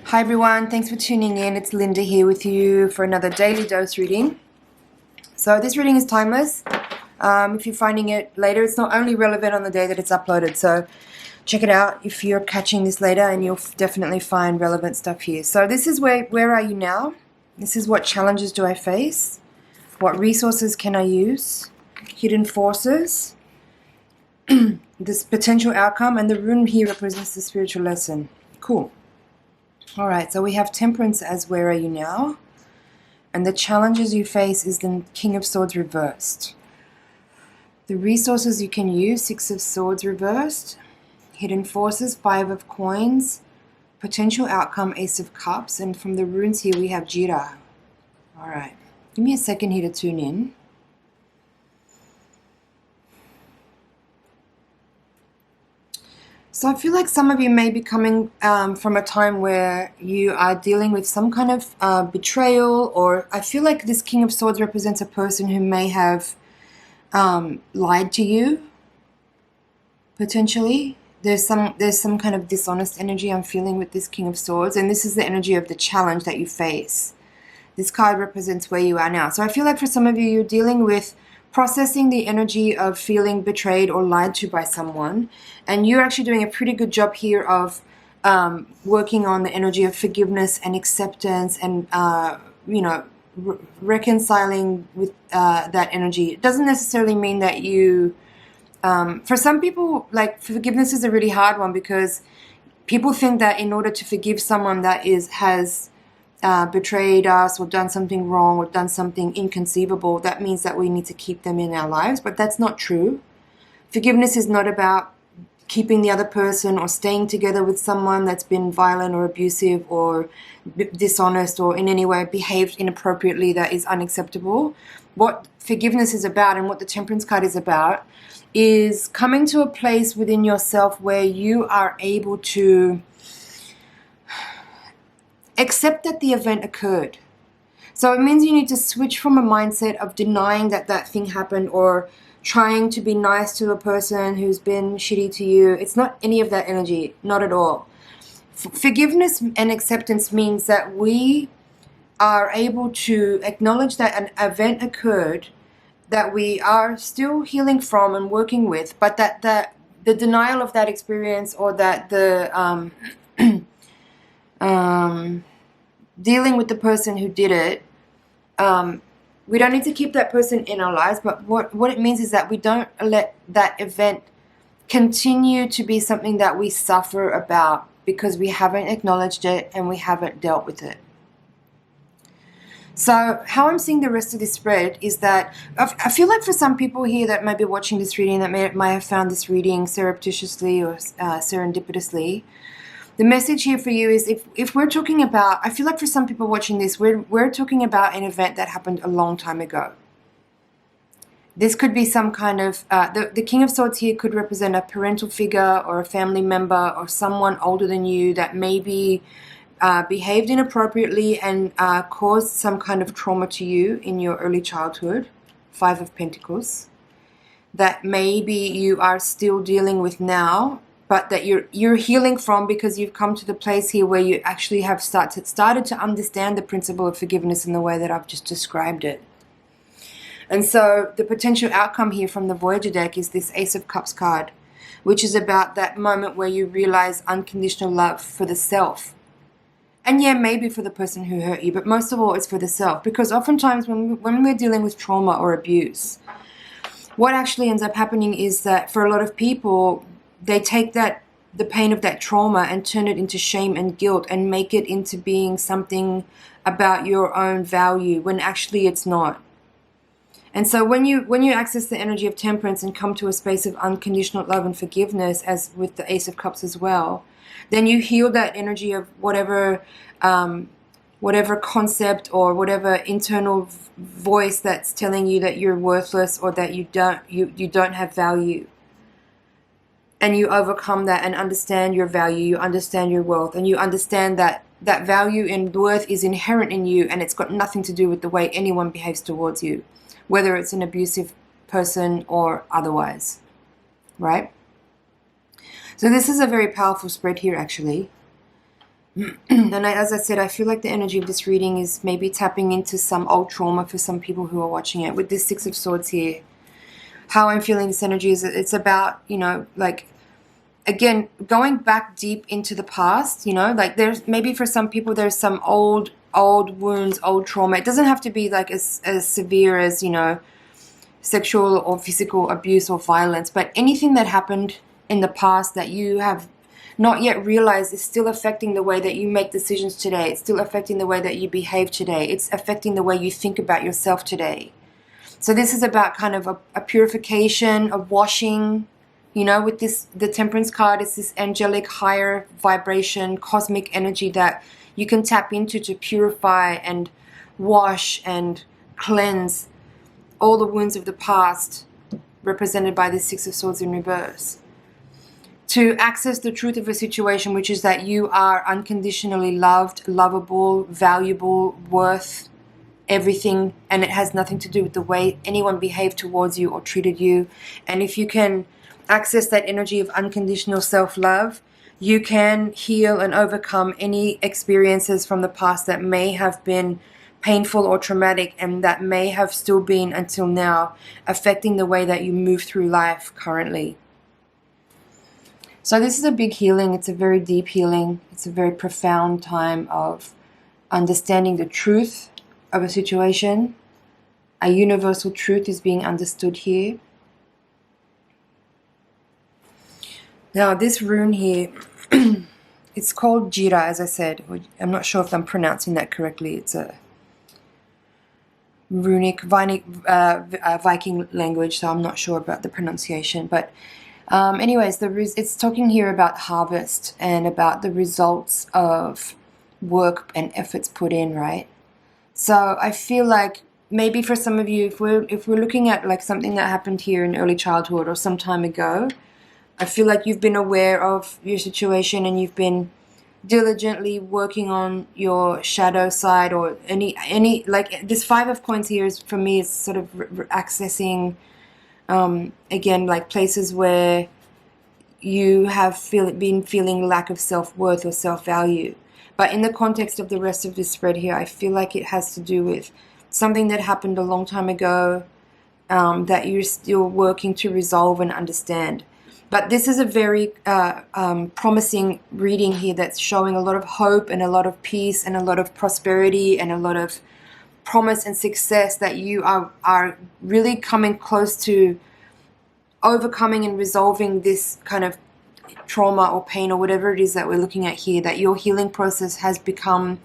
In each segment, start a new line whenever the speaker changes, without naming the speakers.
Hi everyone, thanks for tuning in. It's Linda here with you for another daily dose reading. So this reading is timeless. If you're finding it later, it's not only relevant on the day that it's uploaded. So check it out if you're catching this later, and you'll definitely find relevant stuff here. So this is where are you now? This is what challenges do I face? What resources can I use? Hidden forces. This potential outcome, and the rune here represents the spiritual lesson. Cool. Alright, so we have Temperance as where are you now? And the challenges you face is the King of Swords reversed. The resources you can use, Six of Swords reversed. Hidden forces, Five of Coins. Potential outcome, Ace of Cups. And from the runes here we have Jira. Alright, give me a second here to tune in. So I feel like some of you may be coming from a time where you are dealing with some kind of betrayal, or I feel like this King of Swords represents a person who may have lied to you, potentially. There's some kind of dishonest energy I'm feeling with this King of Swords, and this is the energy of the challenge that you face. This card represents where you are now. So I feel like for some of you, you're dealing with processing the energy of feeling betrayed or lied to by someone, and you're actually doing a pretty good job here of working on the energy of forgiveness and acceptance, and reconciling with that energy. It doesn't necessarily mean that you for some people, like, forgiveness is a really hard one, because people think that in order to forgive someone that has betrayed us or done something wrong or done something inconceivable, that means that we need to keep them in our lives. But that's not true. Forgiveness is not about keeping the other person or staying together with someone that's been violent or abusive or dishonest or in any way behaved inappropriately that is unacceptable. What forgiveness is about, and what the Temperance card is about, is coming to a place within yourself where you are able to accept that the event occurred. So it means you need to switch from a mindset of denying that that thing happened, or trying to be nice to a person who's been shitty to you. It's not any of that energy, not at all. Forgiveness and acceptance means that we are able to acknowledge that an event occurred that we are still healing from and working with, but that the denial of that experience, or that the dealing with the person who did it, we don't need to keep that person in our lives, but what it means is that we don't let that event continue to be something that we suffer about, because we haven't acknowledged it and we haven't dealt with it. So how I'm seeing the rest of this spread is that I feel like for some people here that might be watching this reading, that might have found this reading surreptitiously or serendipitously, the message here for you is, if we're talking about, I feel like for some people watching this, we're talking about an event that happened a long time ago. This could be some kind of, the King of Swords here could represent a parental figure or a family member or someone older than you that maybe behaved inappropriately and caused some kind of trauma to you in your early childhood. Five of Pentacles. That maybe you are still dealing with now, but that you're healing from, because you've come to the place here where you actually have started to understand the principle of forgiveness in the way that I've just described it. And so the potential outcome here from the Voyager deck is this Ace of Cups card, which is about that moment where you realize unconditional love for the self. And yeah, maybe for the person who hurt you, but most of all it's for the self. Because oftentimes when we're dealing with trauma or abuse, what actually ends up happening is that for a lot of people, they take the pain of that trauma and turn it into shame and guilt, and make it into being something about your own value, when actually it's not. And so when you access the energy of Temperance and come to a space of unconditional love and forgiveness, as with the Ace of Cups as well, then you heal that energy of whatever concept or whatever internal voice that's telling you that you're worthless, or that you don't have value. And you overcome that and understand your value, you understand your worth, and you understand that that value and worth is inherent in you, and it's got nothing to do with the way anyone behaves towards you, whether it's an abusive person or otherwise, right? So this is a very powerful spread here, actually. And as I said, I feel like the energy of this reading is maybe tapping into some old trauma for some people who are watching it. With this Six of Swords here, how I'm feeling this energy is it's about, like, again, going back deep into the past, like there's maybe for some people there's some old wounds, old trauma. It doesn't have to be like as severe as, sexual or physical abuse or violence, but anything that happened in the past that you have not yet realized is still affecting the way that you make decisions today. It's still affecting the way that you behave today. It's affecting the way you think about yourself today. So this is about kind of a purification, a washing, with the Temperance card. It's this angelic, higher vibration, cosmic energy that you can tap into to purify and wash and cleanse all the wounds of the past, represented by the Six of Swords in reverse. To access the truth of a situation, which is that you are unconditionally loved, lovable, valuable, worth everything, and it has nothing to do with the way anyone behaved towards you or treated you. And if you can access that energy of unconditional self-love, you can heal and overcome any experiences from the past that may have been painful or traumatic, and that may have still been until now affecting the way that you move through life currently. So this is a big healing. It's a very deep healing. It's a very profound time of understanding the truth of a situation. A universal truth is being understood here. Now this rune here, it's called Jira, as I said. I'm not sure if I'm pronouncing that correctly. It's a runic Viking language, so I'm not sure about the pronunciation. But anyways, it's talking here about harvest and about the results of work and efforts put in, right? So I feel like maybe for some of you, if we're looking at like something that happened here in early childhood or some time ago, I feel like you've been aware of your situation and you've been diligently working on your shadow side, or any like this Five of Coins here is, for me, is sort of accessing again, like places where you have been feeling lack of self-worth or self-value. But in the context of the rest of this spread here, I feel like it has to do with something that happened a long time ago that you're still working to resolve and understand. But this is a very promising reading here that's showing a lot of hope and a lot of peace and a lot of prosperity and a lot of promise and success, that you are really coming close to overcoming and resolving this kind of trauma or pain or whatever it is that we're looking at here, that your healing process has become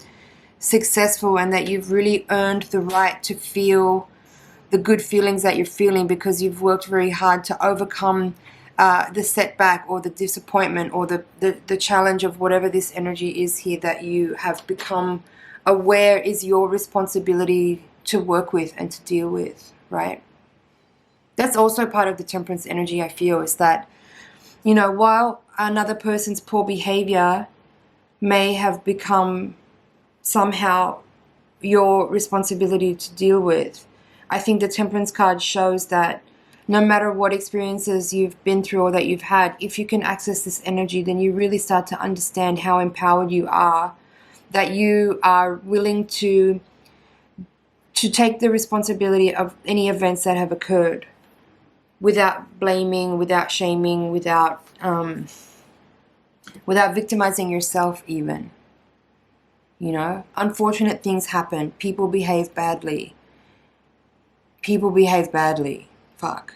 successful and that you've really earned the right to feel the good feelings that you're feeling because you've worked very hard to overcome the setback or the disappointment or the challenge of whatever this energy is here that you have become aware is your responsibility to work with and to deal with, right? That's also part of the Temperance energy, I feel, is that, while another person's poor behavior may have become somehow your responsibility to deal with, I think the Temperance card shows that no matter what experiences you've been through or that you've had, if you can access this energy, then you really start to understand how empowered you are, that you are willing to take the responsibility of any events that have occurred without blaming, without shaming, without victimizing yourself even. Unfortunate things happen. People behave badly. Fuck.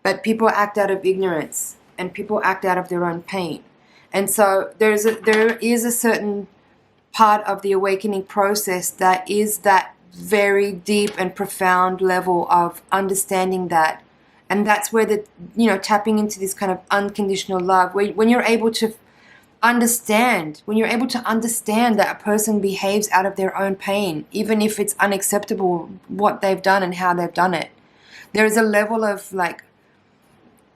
But people act out of ignorance and people act out of their own pain. And so there is a certain part of the awakening process that is that very deep and profound level of understanding that. And that's where tapping into this kind of unconditional love, when you're able to understand that a person behaves out of their own pain, even if it's unacceptable what they've done and how they've done it. There is a level of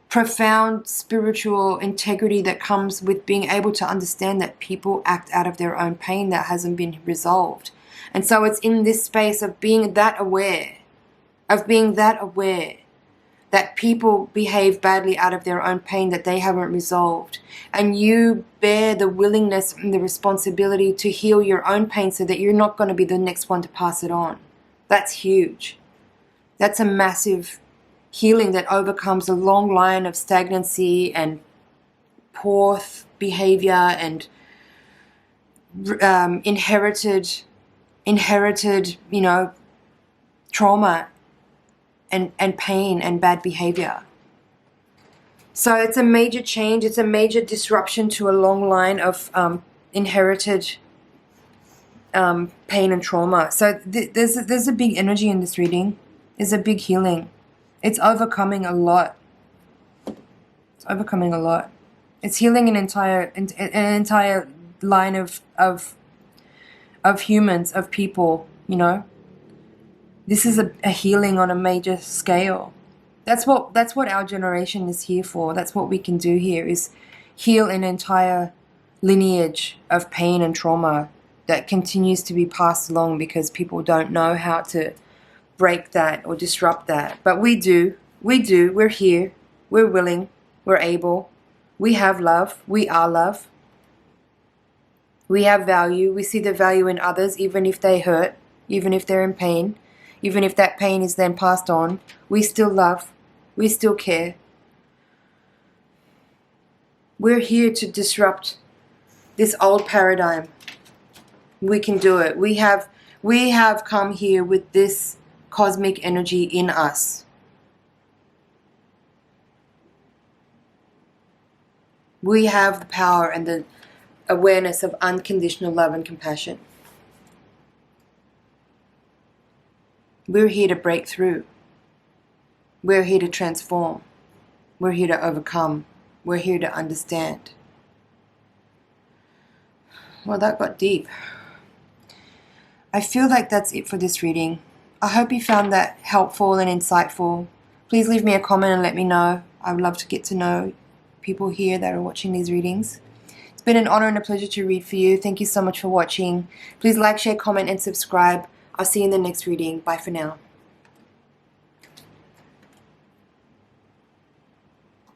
profound spiritual integrity that comes with being able to understand that people act out of their own pain that hasn't been resolved. And so it's in this space of being that aware, that people behave badly out of their own pain that they haven't resolved. And you bear the willingness and the responsibility to heal your own pain so that you're not going to be the next one to pass it on. That's huge. That's a massive healing that overcomes a long line of stagnancy and poor behavior and inherited, trauma and pain and bad behavior. So it's a major change. It's a major disruption to a long line of inherited pain and trauma. So there's a big energy in this reading. There's a big healing. It's overcoming a lot. It's overcoming a lot. It's healing an entire line of humans, of people, This is a healing on a major scale. That's what our generation is here for. That's what we can do here, is heal an entire lineage of pain and trauma that continues to be passed along because people don't know how to break that or disrupt that. But we do. We're here. We're willing. We're able. We have love. We are love. We have value. We see the value in others, even if they hurt, even if they're in pain. Even if that pain is then passed on, we still love, we still care. We're here to disrupt this old paradigm. We can do it. We have come here with this cosmic energy in us. We have the power and the awareness of unconditional love and compassion. We're here to break through. We're here to transform. We're here to overcome. We're here to understand. Well, that got deep. I feel like that's it for this reading. I hope you found that helpful and insightful. Please leave me a comment and let me know. I would love to get to know people here that are watching these readings. It's been an honor and a pleasure to read for you. Thank you so much for watching. Please like, share, comment, and subscribe. I'll see you in the next reading. Bye for now.